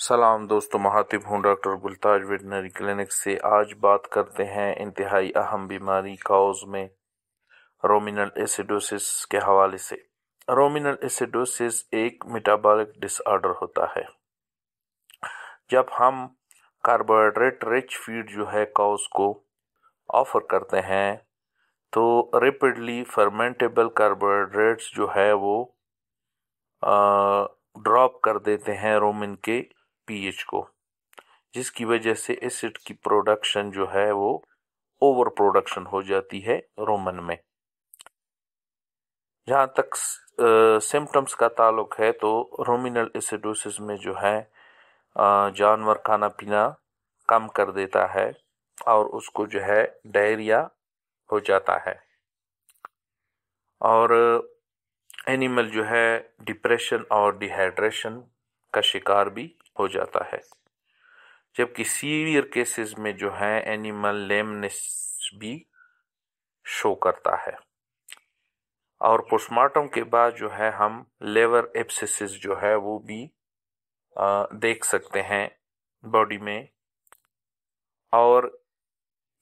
सलाम दोस्तों, महातिब हूँ डॉक्टर गुलताज वेटनरी क्लिनिक से। आज बात करते हैं इंतहाई अहम बीमारी काउज में रोमिनल एसिडोसिस के हवाले से। रोमिनल एसिडोसिस एक मेटाबॉलिक डिसऑर्डर होता है। जब हम कार्बोहाइड्रेट रिच फीड जो है काउज को ऑफर करते हैं तो रेपिडली फर्मेंटेबल कार्बोहाइड्रेट्स जो है वो ड्रॉप कर देते हैं रोमिन के पीएच को, जिसकी वजह से एसिड की प्रोडक्शन जो है वो ओवर प्रोडक्शन हो जाती है रोमन में। जहाँ तक सिम्टम्स का ताल्लुक है तो रोमिनल एसिडोसिस में जो है जानवर खाना पीना कम कर देता है और उसको जो है डायरिया हो जाता है और एनिमल जो है डिप्रेशन और डिहाइड्रेशन का शिकार भी हो जाता है। जबकि सीवियर केसेस में जो है एनिमल लेमनेस भी शो करता है और पोस्टमार्टम के बाद जो है हम लिवर एब्सेसिस जो है वो भी देख सकते हैं बॉडी में, और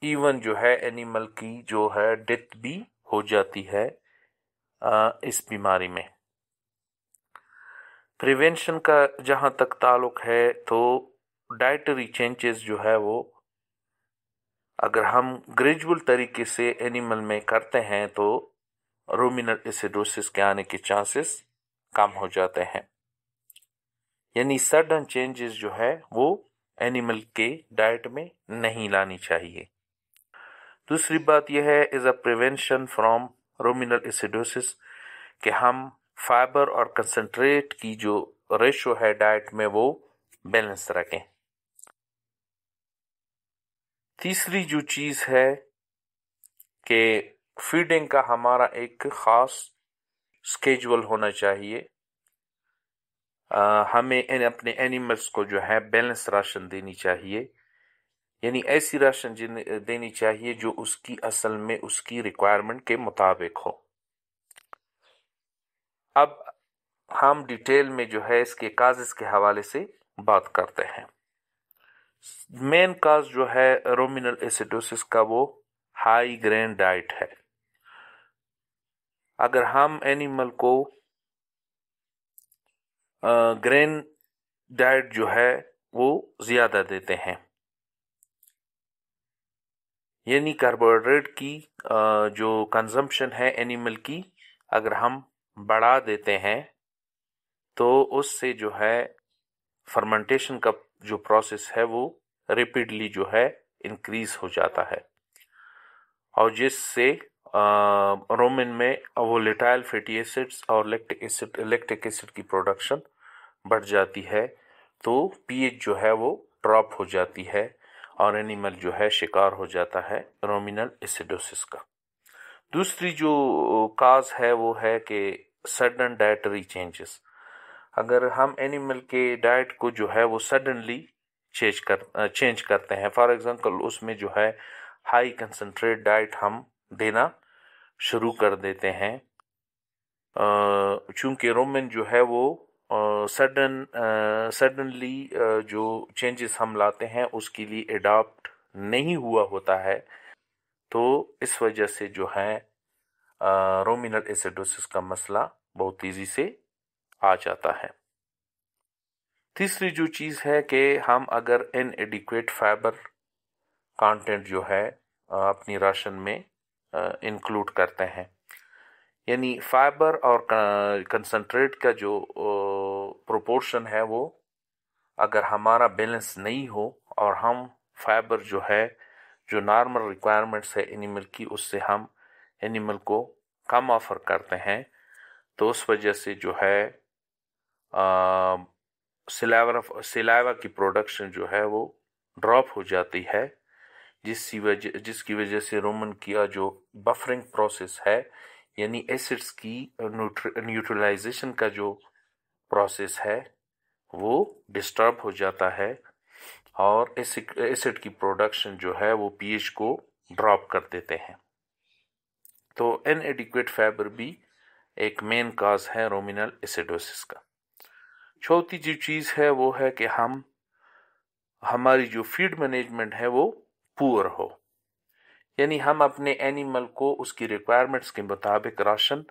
इवन जो है एनिमल की जो है डेथ भी हो जाती है इस बीमारी में। प्रिवेंशन का जहाँ तक ताल्लुक है तो डाइटरी चेंजेस जो है वो अगर हम ग्रेजुअल तरीके से एनिमल में करते हैं तो रोमिनल एसिडोसिस के आने के चांसेस कम हो जाते हैं। यानी सडन चेंजेस जो है वो एनिमल के डाइट में नहीं लानी चाहिए। दूसरी बात यह है is a prevention from ruminal acidosis कि हम फाइबर और कंसंट्रेट की जो रेशो है डाइट में वो बैलेंस रखें। तीसरी जो चीज है कि फीडिंग का हमारा एक खास स्केड्यूल होना चाहिए। हमें अपने एनिमल्स को जो है बैलेंस राशन देनी चाहिए, यानी ऐसी राशन देनी चाहिए जो उसकी असल में उसकी रिक्वायरमेंट के मुताबिक हो। अब हम डिटेल में जो है इसके काजेस के हवाले से बात करते हैं। मेन काज जो है रोमिनल एसिडोसिस का वो हाई ग्रेन डाइट है। अगर हम एनिमल को ग्रेन डाइट जो है वो ज्यादा देते हैं, यानी कार्बोहाइड्रेट की जो कंजम्पशन है एनिमल की अगर हम बढ़ा देते हैं तो उससे जो है फर्मेंटेशन का जो प्रोसेस है वो रेपिडली जो है इंक्रीज हो जाता है और जिससे रोमिन में वोलेटाइल फैटी एसिड्स और लैक्टिक एसिड की प्रोडक्शन बढ़ जाती है, तो पीएच जो है वो ड्रॉप हो जाती है और एनिमल जो है शिकार हो जाता है रोमिनल एसिडोसिस का। दूसरी जो काज है वो है कि सडन डाइटरी चेंजेस। अगर हम एनिमल के डाइट को जो है वो सडनली चेंज करते हैं, फॉर एग्जांपल उसमें जो है हाई कंसंट्रेट डाइट हम देना शुरू कर देते हैं, चूंकि रोमिन जो है वो सडनली जो चेंजेस हम लाते हैं उसके लिए एडॉप्ट नहीं हुआ होता है, तो इस वजह से जो है रोमिनल एसिडोसिस का मसला बहुत तेजी से आ जाता है। तीसरी जो चीज़ है कि हम अगर इनएडिक्वेट फाइबर कंटेंट जो है अपनी राशन में इंक्लूड करते हैं, यानी फाइबर और कंसंट्रेट का जो प्रोपोर्शन है वो अगर हमारा बैलेंस नहीं हो और हम फाइबर जो है जो नॉर्मल रिक्वायरमेंट्स है एनिमल की उससे हम एनिमल को कम ऑफर करते हैं, तो उस वजह से जो है सिलावा की प्रोडक्शन जो है वो ड्रॉप हो जाती है, जिसकी वजह से रोमन की जो बफरिंग प्रोसेस है यानी एसिड्स की न्यूट्रलाइजेशन का जो प्रोसेस है वो डिस्टर्ब हो जाता है और एसिड की प्रोडक्शन जो है वो पीएच को ड्रॉप कर देते हैं। तो इनएडिक्वेट फाइबर भी एक मेन काज है रोमिनल एसिडोसिस का। चौथी जो चीज़ है वो है कि हमारी जो फीड मैनेजमेंट है वो पुअर हो, यानी हम अपने एनिमल को उसकी रिक्वायरमेंट्स के मुताबिक राशन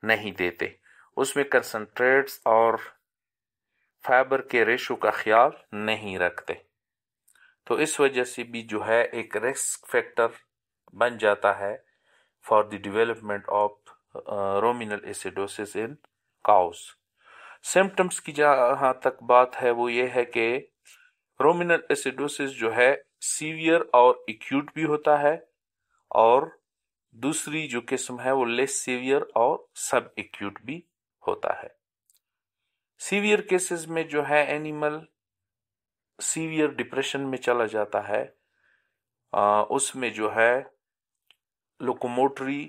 नहीं देते, उसमें कंसंट्रेट्स और फाइबर के रेशो का ख्याल नहीं रखते, तो इस वजह से भी जो है एक रिस्क फैक्टर बन जाता है for the development of ruminal acidosis in cows. Symptoms की जहाँ तक बात है वो ये है कि रोमिनल एसिडोसिस जो है सीवियर और एक्यूट भी होता है, और दूसरी जो किस्म है वो लेस सीवियर और सब एक्यूट भी होता है। सीवियर केसेस में जो है एनिमल सीवियर डिप्रेशन में चला जाता है, उसमें जो है लोकोमोटरी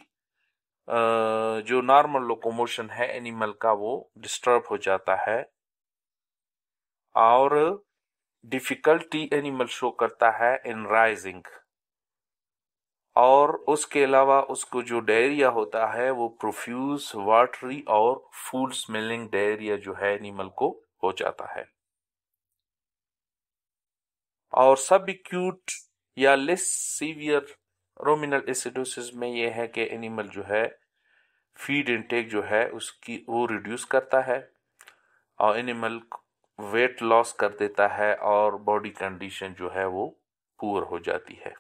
जो नॉर्मल लोकोमोशन है एनिमल का वो डिस्टर्ब हो जाता है, और डिफिकल्टी एनिमल शो करता है इन राइजिंग, और उसके अलावा उसको जो डायरिया होता है वो प्रोफ्यूज वाटरी और फूड स्मेलिंग डायरिया जो है एनिमल को हो जाता है। और सब एक्यूट या लेस सीवियर रोमिनल एसिडोसिस में ये है कि एनिमल जो है फीड इनटेक जो है उसकी वो रिड्यूस करता है, और एनिमल वेट लॉस कर देता है, और बॉडी कंडीशन जो है वो पुअर हो जाती है।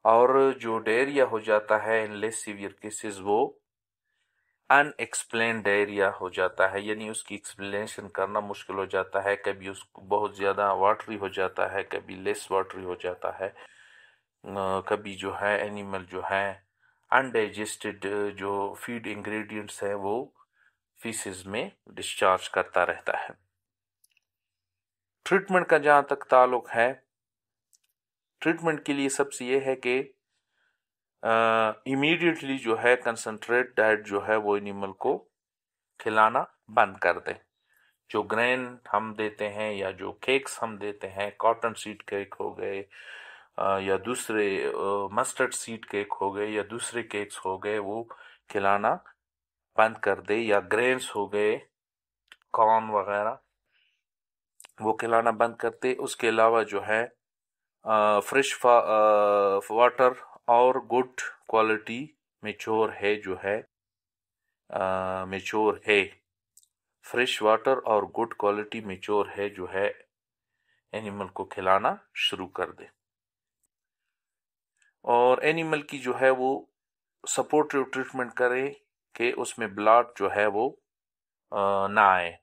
और जो डायरिया हो जाता है इन लेस सीवियर केसेस वो अनएक्सप्लेन्ड डायरिया हो जाता है, यानी उसकी एक्सप्लेनेशन करना मुश्किल हो जाता है, कभी उसको बहुत ज़्यादा वाटरी हो जाता है, कभी लेस वाटरी हो जाता है, कभी जो है एनिमल जो है अनडाइजेस्टेड जो फीड इंग्रेडिएंट्स है वो फीसेस में डिस्चार्ज करता रहता है। ट्रीटमेंट का जहाँ तक ताल्लुक है, ट्रीटमेंट के लिए सबसे ये है कि इमीडिएटली जो है कंसंट्रेट डाइट जो है वो एनिमल को खिलाना बंद कर दें। जो ग्रेन हम देते हैं या जो केक्स हम देते हैं, कॉटन सीड केक हो गए या दूसरे मस्टर्ड सीड केक हो गए या दूसरे केक्स हो गए, वो खिलाना बंद कर दे, या ग्रेन्स हो गए कॉर्न वगैरह वो खिलाना बंद कर दे। उसके अलावा जो है फ्रेश वाटर और गुड क्वालिटी मेच्योर है जो है मेच्योर है फ्रेश वाटर और गुड क्वालिटी मेच्योर है जो है एनिमल को खिलाना शुरू कर दे। और एनिमल की जो है वो सपोर्टिव ट्रीटमेंट करें कि उसमें ब्लड जो है वो ना आए,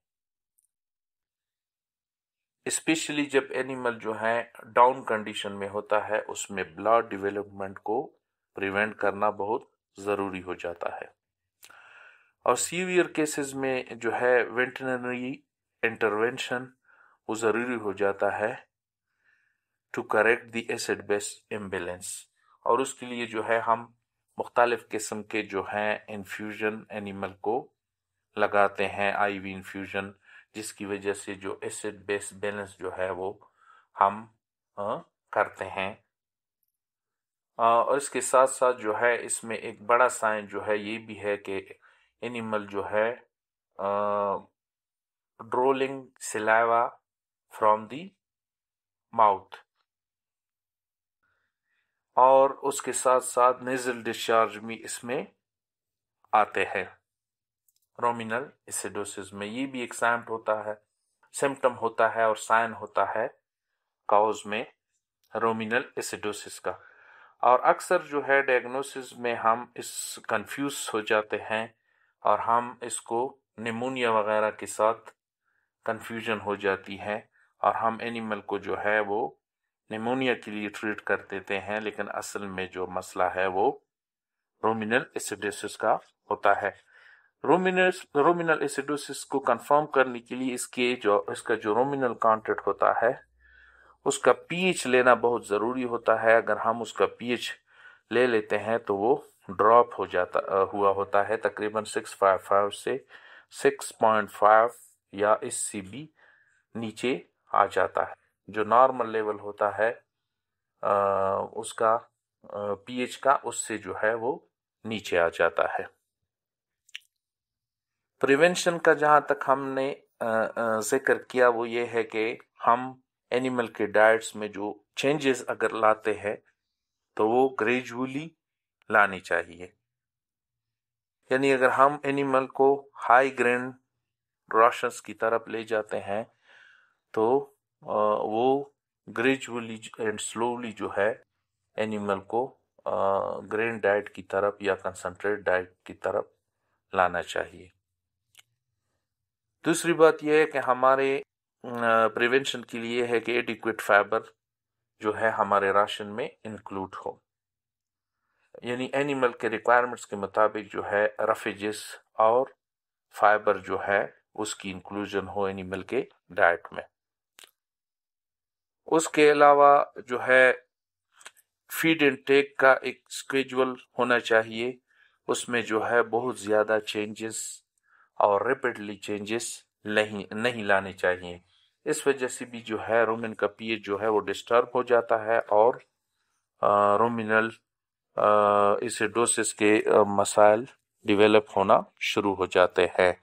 स्पेशली जब एनिमल जो है डाउन कंडीशन में होता है, उसमें ब्लड डेवलपमेंट को प्रिवेंट करना बहुत ज़रूरी हो जाता है। और सीवियर केसेस में जो है वेटरनरी इंटरवेंशन वो ज़रूरी हो जाता है to correct the acid base imbalance, और उसके लिए जो है हम मुख्तलिफ किस्म के जो हैं इन्फ्यूजन एनिमल को लगाते हैं, आईवी इन्फ्यूजन, जिसकी वजह से जो एसिड बेस बैलेंस जो है वो हम करते हैं। और इसके साथ साथ जो है इसमें एक बड़ा साइन जो है ये भी है कि एनिमल जो है ड्रोलिंग सिलावा फ्रॉम दी माउथ, और उसके साथ साथ नेजल डिस्चार्ज भी इसमें आते हैं। रोमिनल एसिडोसिस में ये भी एक सिम्टम होता है और साइन होता है काउज में रोमिनल एसिडोसिस का। और अक्सर जो है डायग्नोसिस में हम इस कंफ्यूज हो जाते हैं और हम इसको निमोनिया वगैरह के साथ कंफ्यूजन हो जाती है, और हम एनिमल को जो है वो निमोनिया के लिए ट्रीट कर देते हैं, लेकिन असल में जो मसला है वो रोमिनल एसिडोसिस का होता है। रोमिनल एसिडोसिस को कंफर्म करने के लिए इसका जो रोमिनल कंटेंट होता है उसका पीएच लेना बहुत ज़रूरी होता है। अगर हम उसका पीएच ले लेते हैं तो वो ड्रॉप हुआ होता है, तकरीबन 6.55 से 6.5 या इससे भी नीचे आ जाता है। जो नॉर्मल लेवल होता है उसका पीएच का, उससे जो है वो नीचे आ जाता है। प्रिवेंशन का जहाँ तक हमने जिक्र किया वो ये है कि हम एनिमल के डाइट्स में जो चेंजेस अगर लाते हैं तो वो ग्रेजुअली लानी चाहिए। यानी अगर हम एनिमल को हाई ग्रेन राशंस की तरफ ले जाते हैं तो वो ग्रेजुअली एंड स्लोली जो है एनिमल को ग्रेन डाइट की तरफ या कंसंट्रेट डाइट की तरफ लाना चाहिए। दूसरी बात यह है कि हमारे प्रिवेंशन के लिए है कि एडिक्वेट फाइबर जो है हमारे राशन में इंक्लूड हो, यानी एनिमल के रिक्वायरमेंट्स के मुताबिक जो है रफेजेस और फाइबर जो है उसकी इंक्लूजन हो एनिमल के डाइट में। उसके अलावा जो है फीड इनटेक का एक स्केड्यूल होना चाहिए, उसमें जो है बहुत ज़्यादा चेंजेस और रैपिडली चेंजेस नहीं लाने चाहिए। इस वजह से भी जो है रूमिन का पीएच जो है वो डिस्टर्ब हो जाता है और रूमिनल एसिडोसिस के मसाइल डेवलप होना शुरू हो जाते हैं।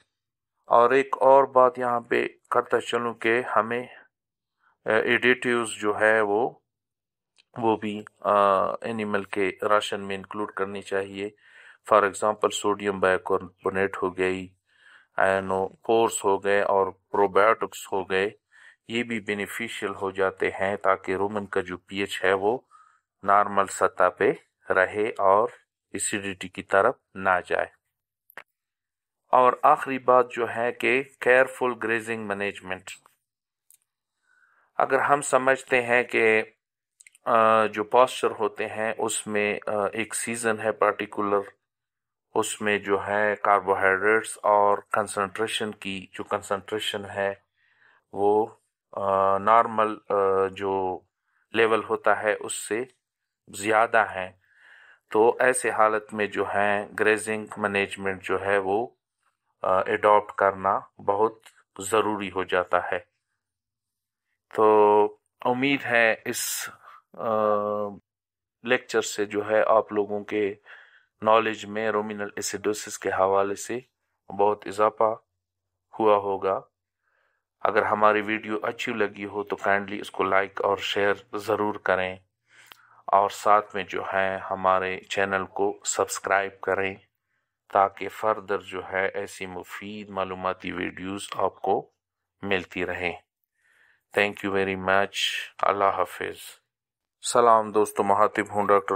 और एक और बात यहाँ पे करता चलूँ कि हमें एडिटिव्स जो है वो भी एनिमल के राशन में इंक्लूड करनी चाहिए। फॉर एग्जांपल सोडियम बाइकार्बोनेट हो गई, आयनोपोर्स हो गए और प्रोबायोटिक्स हो गए, ये भी बेनिफिशियल हो जाते हैं ताकि रूमन का जो पीएच है वो नॉर्मल सतह पे रहे और एसिडिटी की तरफ ना जाए। और आखिरी बात जो है कि केयरफुल ग्रेजिंग मैनेजमेंट। अगर हम समझते हैं कि जो पास्चर होते हैं उसमें एक सीजन है पर्टिकुलर, उसमें जो है कार्बोहाइड्रेट्स और कंसंट्रेशन की जो कंसंट्रेशन है वो नॉर्मल जो लेवल होता है उससे ज़्यादा है, तो ऐसे हालत में जो है ग्रेजिंग मैनेजमेंट जो है वो एडॉप्ट करना बहुत ज़रूरी हो जाता है। तो उम्मीद है इस लेक्चर से जो है आप लोगों के नॉलेज में रूमिनल एसिडोसिस के हवाले से बहुत इजाफा हुआ होगा। अगर हमारी वीडियो अच्छी लगी हो तो काइंडली इसको लाइक और शेयर ज़रूर करें और साथ में जो है हमारे चैनल को सब्सक्राइब करें ताकि फर्दर जो है ऐसी मुफीद मालूमाती वीडियोस आपको मिलती रहें। Thank you very much. अल्लाह हाफिज़। सलाम दोस्तों, महातिब हूँ डॉक्टर